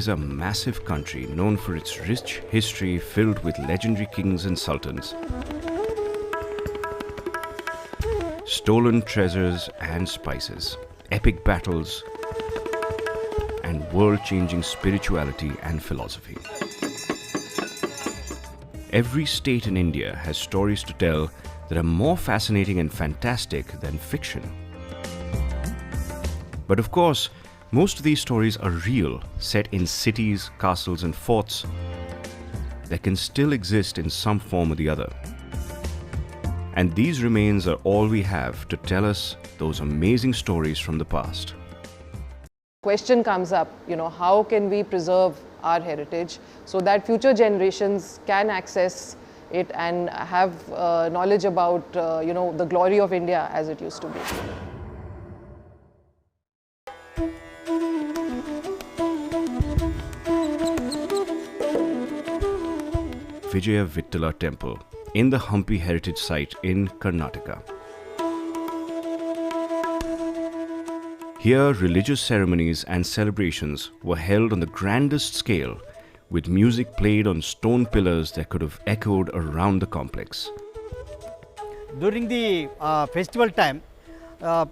is a massive country known for its rich history filled with legendary kings and sultans, stolen treasures and spices, epic battles, and world-changing spirituality and philosophy. Every state in India has stories to tell that are more fascinating and fantastic than fiction. But of course, most of these stories are real, set in cities, castles, and forts that can still exist in some form or the other. And these remains are all we have to tell us those amazing stories from the past. Question comes up, how can we preserve our heritage so that future generations can access it and have knowledge about, the glory of India as it used to be. Vijaya Vitthala Temple in the Hampi Heritage site in Karnataka. Here, religious ceremonies and celebrations were held on the grandest scale, with music played on stone pillars that could have echoed around the complex. During the festival time,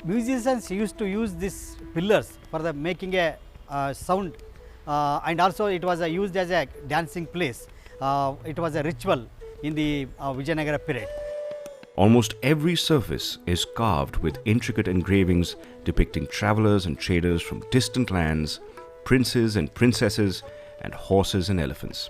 musicians used to use these pillars for making a sound, and also it was used as a dancing place. It was a ritual in the Vijayanagara period. Almost every surface is carved with intricate engravings depicting travelers and traders from distant lands, princes and princesses, and horses and elephants.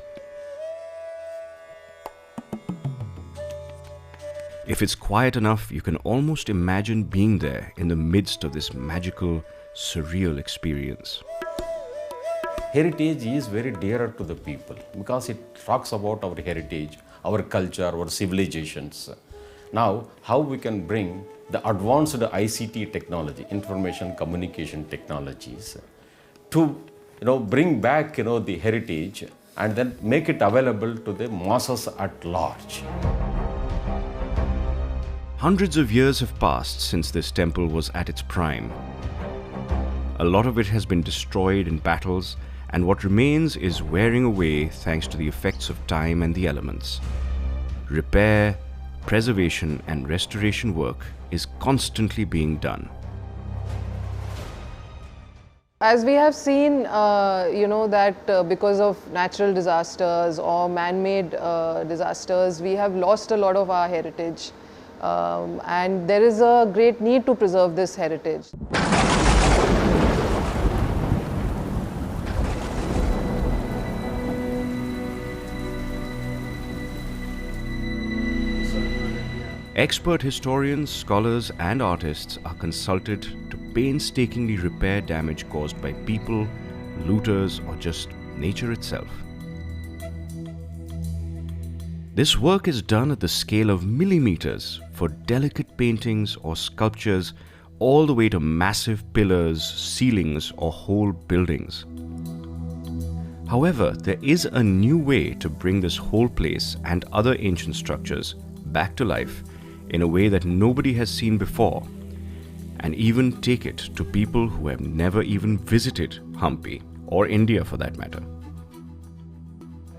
If it's quiet enough, you can almost imagine being there in the midst of this magical, surreal experience. Heritage is very dearer to the people because it talks about our heritage, our culture, our civilizations. Now, how we can bring the advanced ICT technology, information communication technologies, to bring back the heritage and then make it available to the masses at large. Hundreds of years have passed since this temple was at its prime. A lot of it has been destroyed in battles, and what remains is wearing away thanks to the effects of time and the elements. Repair, preservation and restoration work is constantly being done. As we have seen, that because of natural disasters or man-made disasters, we have lost a lot of our heritage, and there is a great need to preserve this heritage. Expert historians, scholars and artists are consulted to painstakingly repair damage caused by people, looters or just nature itself. This work is done at the scale of millimeters for delicate paintings or sculptures all the way to massive pillars, ceilings or whole buildings. However, there is a new way to bring this whole place and other ancient structures back to life in a way that nobody has seen before, and even take it to people who have never even visited Hampi, or India for that matter.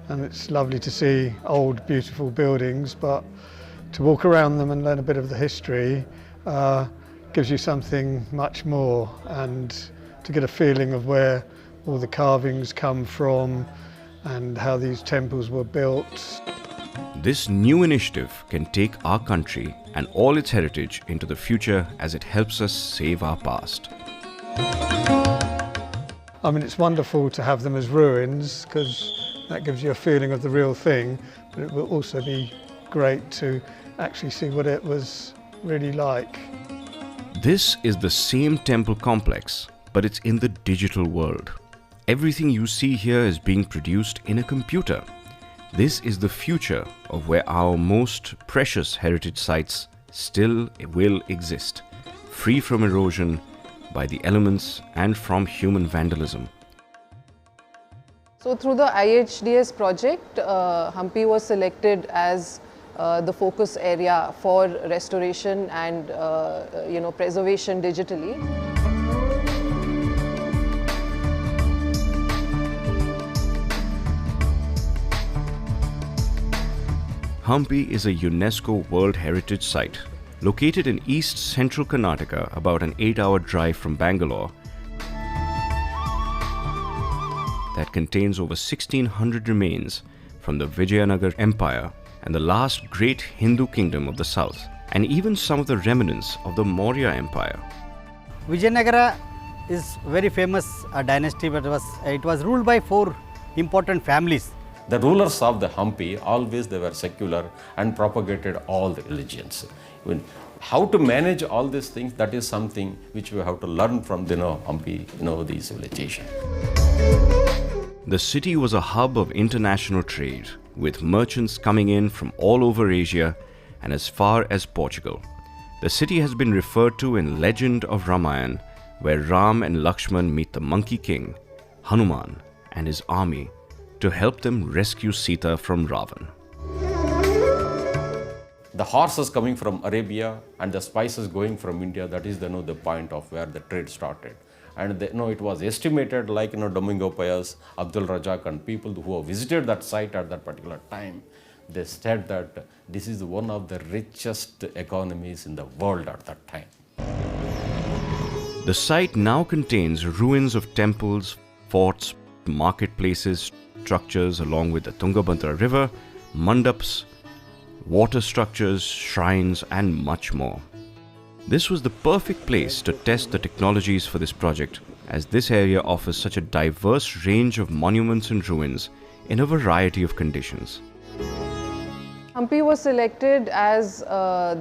And it's lovely to see old, beautiful buildings, but to walk around them and learn a bit of the history gives you something much more, and to get a feeling of where all the carvings come from and how these temples were built. This new initiative can take our country and all its heritage into the future as it helps us save our past. I mean, it's wonderful to have them as ruins because that gives you a feeling of the real thing, but it will also be great to actually see what it was really like. This is the same temple complex, but it's in the digital world. Everything you see here is being produced in a computer. This is the future of where our most precious heritage sites still will exist, free from erosion by the elements and from human vandalism. So through the IHDS project, Hampi was selected as the focus area for restoration and preservation digitally. Hampi is a UNESCO World Heritage Site. Located in east central Karnataka, about an 8-hour drive from Bangalore, that contains over 1600 remains from the Vijayanagar Empire and the last great Hindu kingdom of the south, and even some of the remnants of the Maurya Empire. Vijayanagara is very famous dynasty, but it was ruled by 4 important families. The rulers of the Hampi, always they were secular and propagated all the religions. How to manage all these things, that is something which we have to learn from the Hampi, the civilization. The city was a hub of international trade, with merchants coming in from all over Asia and as far as Portugal. The city has been referred to in Legend of Ramayana, where Ram and Lakshman meet the Monkey King, Hanuman, and his army to help them rescue Sita from Ravan. The horses coming from Arabia and the spices going from India, that is the point of where the trade started. And it was estimated, like Domingo Payas, Abdul Razak, and people who have visited that site at that particular time, they said that this is one of the richest economies in the world at that time. The site now contains ruins of temples, forts, marketplaces, structures along with the Tungabhadra River, mandaps, water structures, shrines, and much more. This was the perfect place to test the technologies for this project, as this area offers such a diverse range of monuments and ruins in a variety of conditions. Hampi was selected as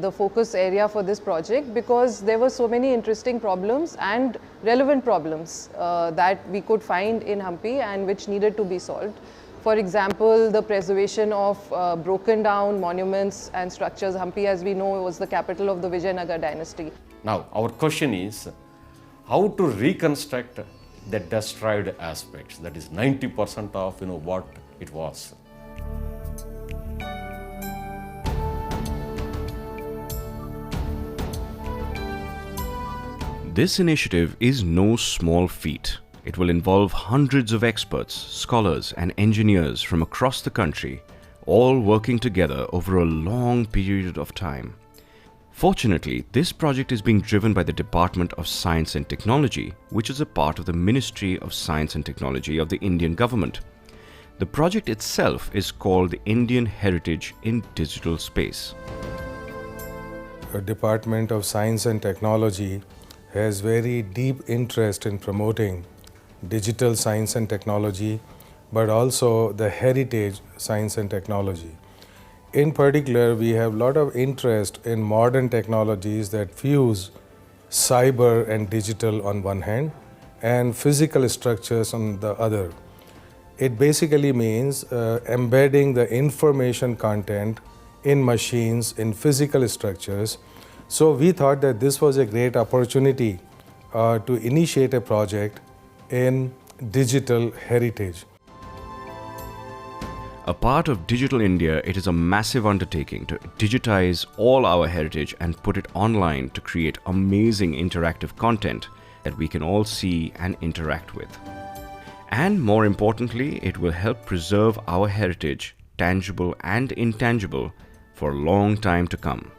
the focus area for this project because there were so many interesting problems and relevant problems that we could find in Hampi and which needed to be solved. For example, the preservation of broken down monuments and structures. Hampi, as we know, was the capital of the Vijayanagar dynasty. Now, our question is how to reconstruct the destroyed aspects, that is 90% of what it was. This initiative is no small feat. It will involve hundreds of experts, scholars, and engineers from across the country, all working together over a long period of time. Fortunately, this project is being driven by the Department of Science and Technology, which is a part of the Ministry of Science and Technology of the Indian government. The project itself is called the Indian Heritage in Digital Space. The Department of Science and Technology has very deep interest in promoting digital science and technology, but also the heritage science and technology. In particular, we have a lot of interest in modern technologies that fuse cyber and digital on one hand and physical structures on the other. It basically means embedding the information content in machines, in physical structures. So we thought that this was a great opportunity to initiate a project in digital heritage. A part of Digital India, it is a massive undertaking to digitize all our heritage and put it online to create amazing interactive content that we can all see and interact with. And more importantly, it will help preserve our heritage, tangible and intangible, for a long time to come.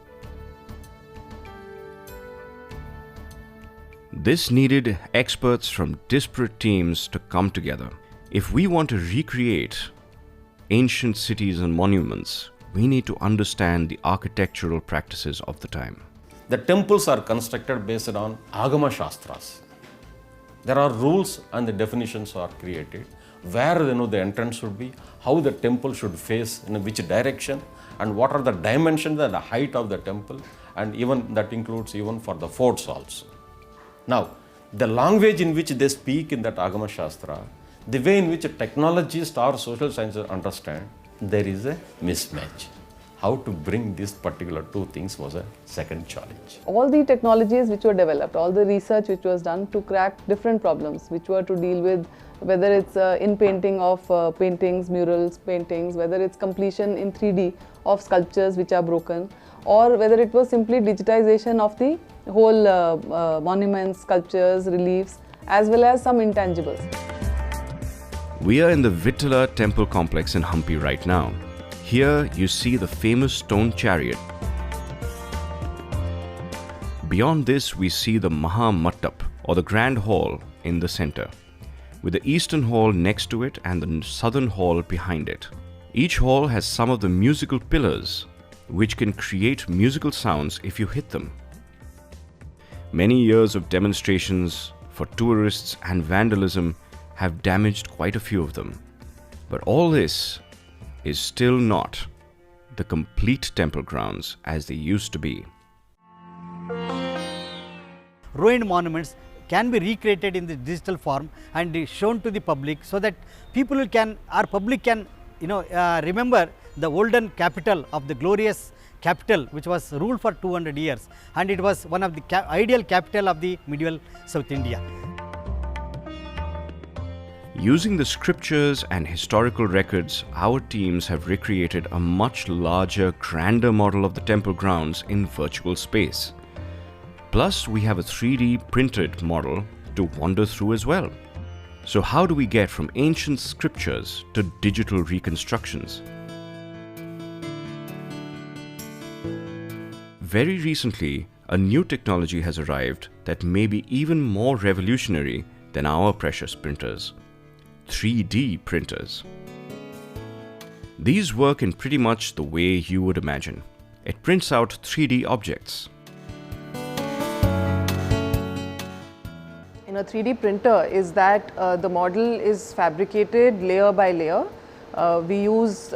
This needed experts from disparate teams to come together. If we want to recreate ancient cities and monuments, we need to understand the architectural practices of the time. The temples are constructed based on Agama Shastras. There are rules and the definitions are created, where the entrance should be, how the temple should face, in which direction, and what are the dimensions and the height of the temple, and even that includes even for the forts also. Now, the language in which they speak in that Agama Shastra, the way in which technologists or social sciences understand, there is a mismatch. How to bring these particular two things was a second challenge. All the technologies which were developed, all the research which was done to crack different problems which were to deal with, whether it's in painting of paintings, murals, paintings, whether it's completion in 3D of sculptures which are broken, or whether it was simply digitization of the whole monuments, sculptures, reliefs, as well as some intangibles. We are in the Vittala Temple complex in Hampi right now. Here you see the famous stone chariot. Beyond this, we see the Maha Mandap, or the Grand Hall, in the center, with the eastern hall next to it and the southern hall behind it. Each hall has some of the musical pillars, which can create musical sounds if you hit them. Many years of demonstrations for tourists and vandalism have damaged quite a few of them. But all this is still not the complete temple grounds as they used to be. Ruined monuments can be recreated in the digital form and shown to the public, so that public can remember the olden capital of the glorious capital which was ruled for 200 years, and it was one of the ideal capital of the medieval South India. Using the scriptures and historical records, our teams have recreated a much larger, grander model of the temple grounds in virtual space. Plus, we have a 3D printed model to wander through as well. So how do we get from ancient scriptures to digital reconstructions? Very recently, a new technology has arrived that may be even more revolutionary than our precious printers: 3D printers. These work in pretty much the way you would imagine. It prints out 3D objects. In a 3D printer is that the model is fabricated layer by layer. We use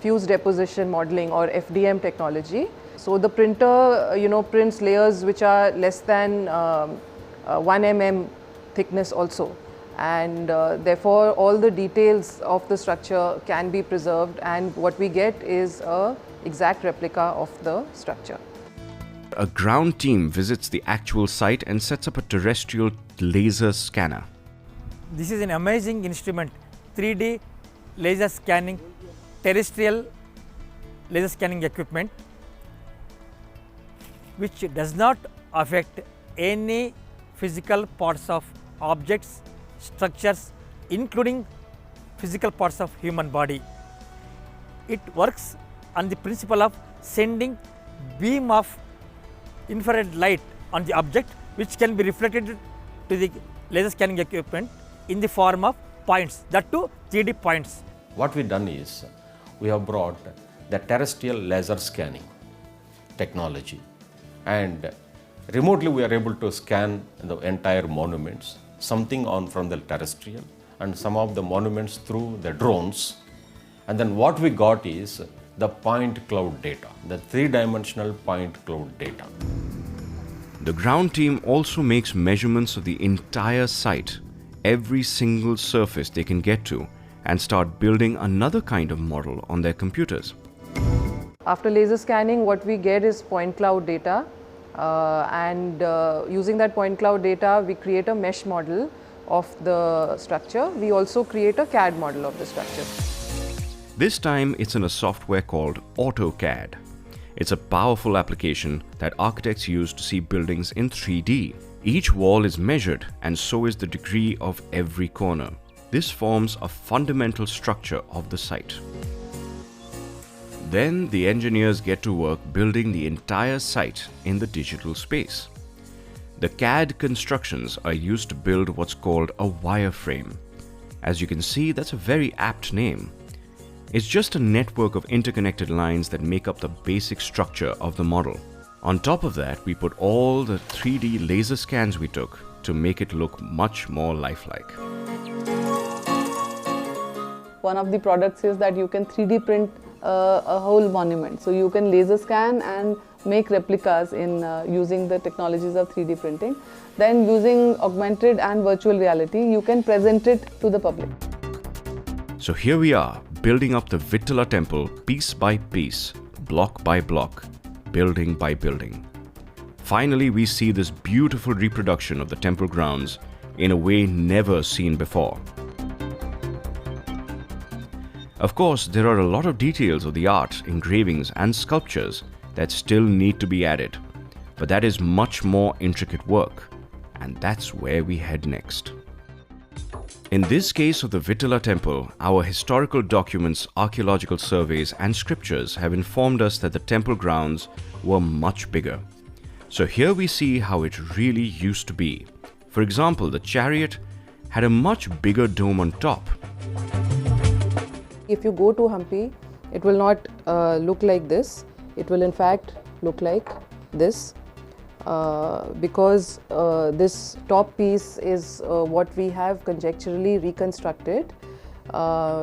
fuse deposition modeling, or FDM technology. So the printer prints layers which are less than 1 mm thickness also, and therefore all the details of the structure can be preserved, and what we get is an exact replica of the structure. A ground team visits the actual site and sets up a terrestrial laser scanner. This is an amazing instrument, 3D laser scanning, terrestrial laser scanning equipment, which does not affect any physical parts of objects, structures, including physical parts of human body. It works on the principle of sending beam of infrared light on the object, which can be reflected to the laser scanning equipment in the form of points, that too 3D points. What we done is, we have brought the terrestrial laser scanning technology, and remotely we are able to scan the entire monuments, something from the terrestrial and some of the monuments through the drones. And then what we got is the point cloud data, the 3-dimensional point cloud data. The ground team also makes measurements of the entire site, every single surface they can get to, and start building another kind of model on their computers. After laser scanning, what we get is point cloud data, and using that point cloud data, we create a mesh model of the structure. We also create a CAD model of the structure. This time it's in a software called AutoCAD. It's a powerful application that architects use to see buildings in 3D. Each wall is measured, and so is the degree of every corner. This forms a fundamental structure of the site. Then the engineers get to work building the entire site in the digital space. The CAD constructions are used to build what's called a wireframe. As you can see, that's a very apt name. It's just a network of interconnected lines that make up the basic structure of the model. On top of that, we put all the 3D laser scans we took to make it look much more lifelike. One of the products is that you can 3D print a whole monument. So you can laser scan and make replicas in using the technologies of 3D printing. Then using augmented and virtual reality, you can present it to the public. So here we are, building up the Vittala Temple piece by piece, block by block, building by building. Finally, we see this beautiful reproduction of the temple grounds in a way never seen before. Of course, there are a lot of details of the art, engravings and sculptures that still need to be added, but that is much more intricate work, and that's where we head next. In this case of the Vittala Temple, our historical documents, archaeological surveys and scriptures have informed us that the temple grounds were much bigger. So here we see how it really used to be. For example, the chariot had a much bigger dome on top. If you go to Hampi, it will not look like this. It will in fact look like this. Because this top piece is what we have conjecturally reconstructed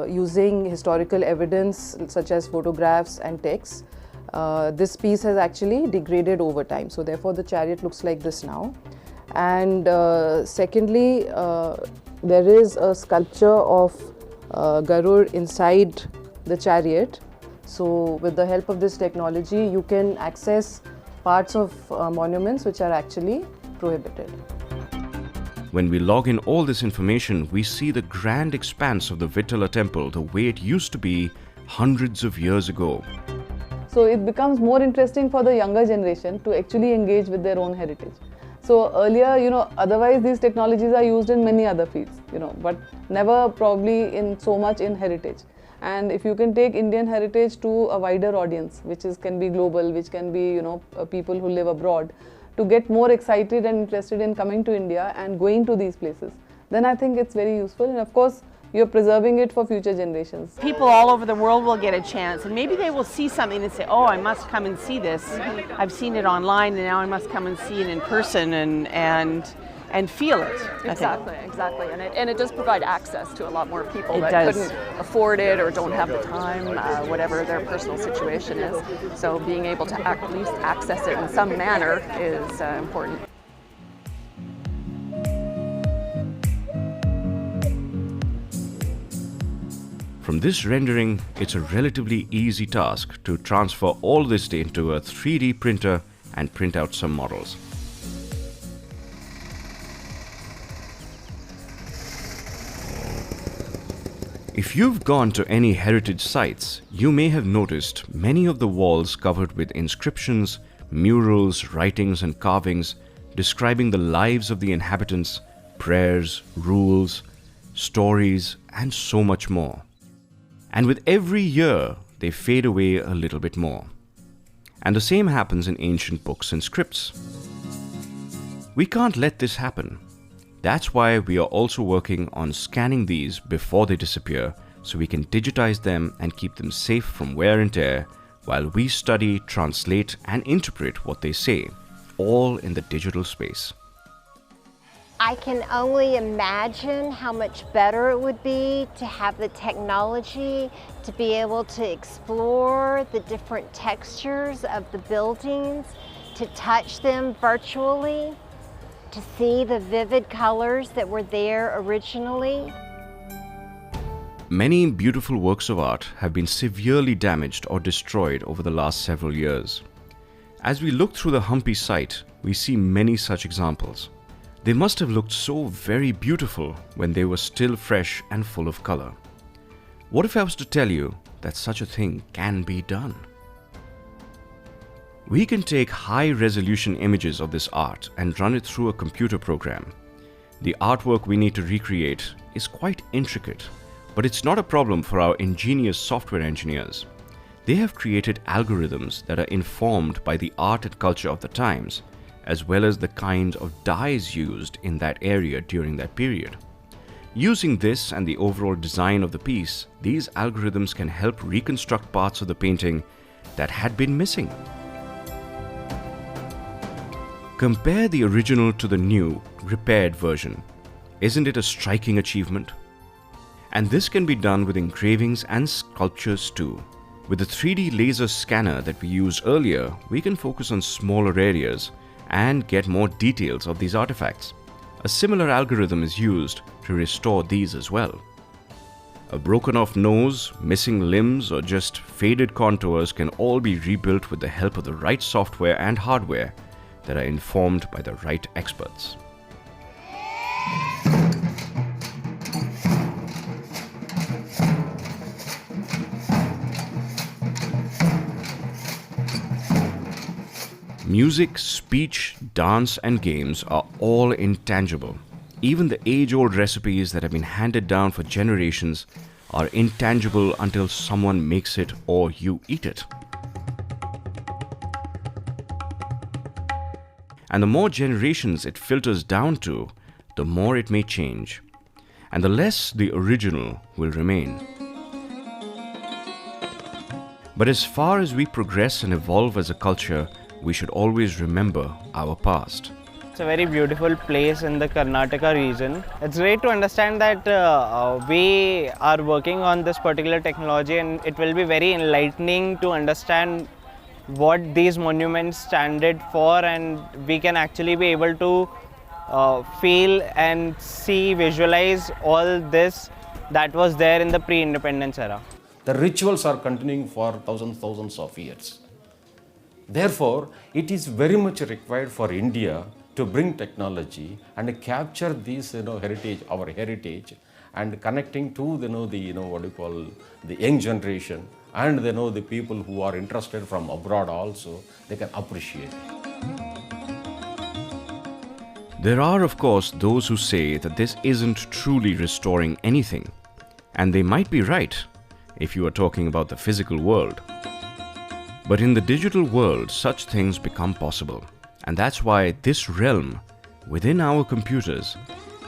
using historical evidence such as photographs and texts. This piece has actually degraded over time, so therefore the chariot looks like this now. And secondly, there is a sculpture of Garud inside the chariot. So with the help of this technology, you can access parts of monuments which are actually prohibited. When we log in all this information, we see the grand expanse of the Vittala Temple the way it used to be hundreds of years ago. So it becomes more interesting for the younger generation to actually engage with their own heritage. So earlier, otherwise these technologies are used in many other fields, but never probably in so much in heritage. And if you can take Indian heritage to a wider audience, which can be global, which can be people who live abroad, to get more excited and interested in coming to India and going to these places, then I think it's very useful. And of course, you're preserving it for future generations. People all over the world will get a chance, and maybe they will see something and say, oh, I must come and see this. I've seen it online and now I must come and see it in person and feel it. Exactly. And it does provide access to a lot more people It that does. couldn't afford it or don't have the time, whatever their personal situation is. So being able to at least access it in some manner is important. From this rendering, it's a relatively easy task to transfer all this into a 3D printer and print out some models. If you've gone to any heritage sites, you may have noticed many of the walls covered with inscriptions, murals, writings and carvings describing the lives of the inhabitants, prayers, rules, stories and so much more. And with every year, they fade away a little bit more. And the same happens in ancient books and scripts. We can't let this happen. That's why we are also working on scanning these before they disappear so we can digitize them and keep them safe from wear and tear while we study, translate and interpret what they say, all in the digital space. I can only imagine how much better it would be to have the technology to be able to explore the different textures of the buildings, to touch them virtually, to see the vivid colors that were there originally. Many beautiful works of art have been severely damaged or destroyed over the last several years. As we look through the Hampi site, we see many such examples. They must have looked so very beautiful when they were still fresh and full of color. What if I was to tell you that such a thing can be done? We can take high-resolution images of this art and run it through a computer program. The artwork we need to recreate is quite intricate, but it's not a problem for our ingenious software engineers. They have created algorithms that are informed by the art and culture of the times, as well as the kind of dyes used in that area during that period. Using this and the overall design of the piece, these algorithms can help reconstruct parts of the painting that had been missing. Compare the original to the new, repaired version. Isn't it a striking achievement? And this can be done with engravings and sculptures too. With the 3D laser scanner that we used earlier, we can focus on smaller areas and get more details of these artifacts. A similar algorithm is used to restore these as well. A broken off nose, missing limbs, or just faded contours can all be rebuilt with the help of the right software and hardware that are informed by the right experts. Music, speech, dance and games are all intangible. Even the age-old recipes that have been handed down for generations are intangible until someone makes it or you eat it. And the more generations it filters down to, the more it may change, and the less the original will remain. But as far as we progress and evolve as a culture, we should always remember our past. It's a very beautiful place in the Karnataka region. It's great to understand that we are working on this particular technology, and it will be very enlightening to understand what these monuments standed for, and we can actually be able to feel and see, visualize all this that was there in the pre-independence era. The rituals are continuing for thousands of years. Therefore, it is very much required for India to bring technology and capture these, heritage, our heritage, and connecting to, the young generation, and the people who are interested from abroad also, they can appreciate it. There are, of course, those who say that this isn't truly restoring anything, and they might be right if you are talking about the physical world. But in the digital world, such things become possible. And that's why this realm within our computers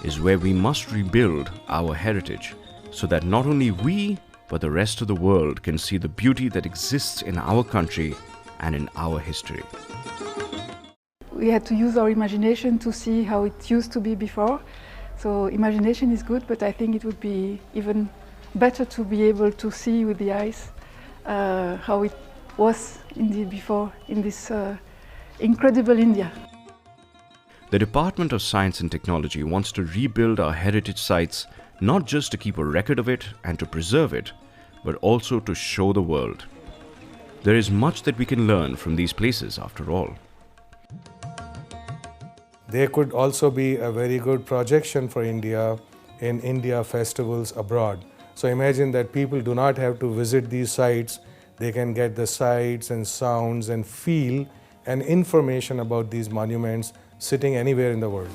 is where we must rebuild our heritage, so that not only we, but the rest of the world can see the beauty that exists in our country and in our history. We had to use our imagination to see how it used to be before. So imagination is good, but I think it would be even better to be able to see with the eyes how it was indeed before in this incredible India. The Department of Science and Technology wants to rebuild our heritage sites, not just to keep a record of it and to preserve it, but also to show the world. There is much that we can learn from these places after all. They could also be a very good projection for India in India festivals abroad. So imagine that people do not have to visit these sites. They can get the sights and sounds and feel and information about these monuments sitting anywhere in the world.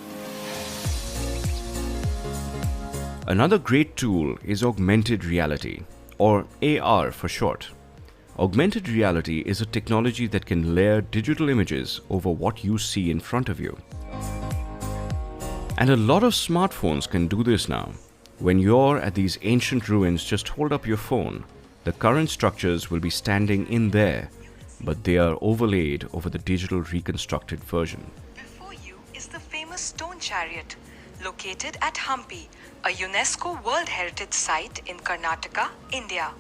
Another great tool is augmented reality, or AR for short. Augmented reality is a technology that can layer digital images over what you see in front of you. And a lot of smartphones can do this now. When you're at these ancient ruins, just hold up your phone. The current structures will be standing in there, but they are overlaid over the digital reconstructed version. Before you is the famous stone chariot, located at Hampi, a UNESCO World Heritage Site in Karnataka, India.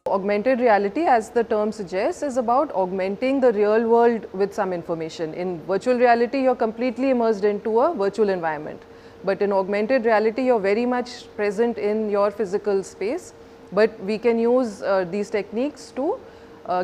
Augmented reality, as the term suggests, is about augmenting the real world with some information. In virtual reality, you're completely immersed into a virtual environment. But in augmented reality, you're very much present in your physical space. But we can use these techniques to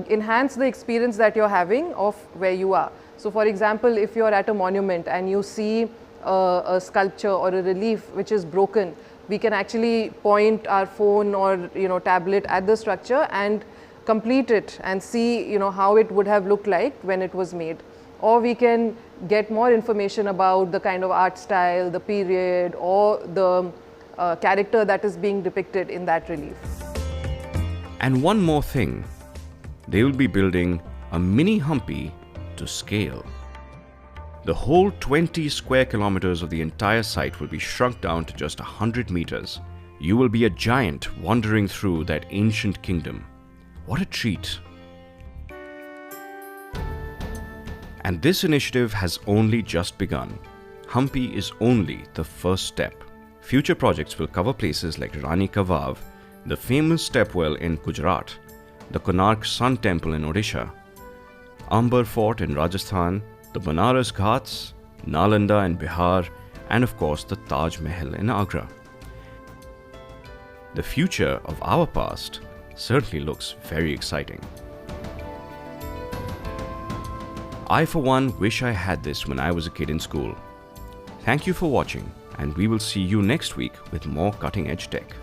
enhance the experience that you're having of where you are. So for example, if you're at a monument and you see a sculpture or a relief which is broken, we can actually point our phone or tablet at the structure and complete it and see how it would have looked like when it was made. Or we can get more information about the kind of art style, the period, or the character that is being depicted in that relief. And one more thing, they will be building a mini Hampi to scale. The whole 20 square kilometers of the entire site will be shrunk down to just 100 meters. You will be a giant wandering through that ancient kingdom. What a treat! And this initiative has only just begun. Hampi is only the first step. Future projects will cover places like Rani Ka Vav, the famous stepwell in Gujarat, the Konark Sun Temple in Odisha, Amber Fort in Rajasthan, the Banaras Ghats, Nalanda in Bihar, and of course the Taj Mahal in Agra. The future of our past certainly looks very exciting. I for one wish I had this when I was a kid in school. Thank you for watching, and we will see you next week with more cutting edge tech.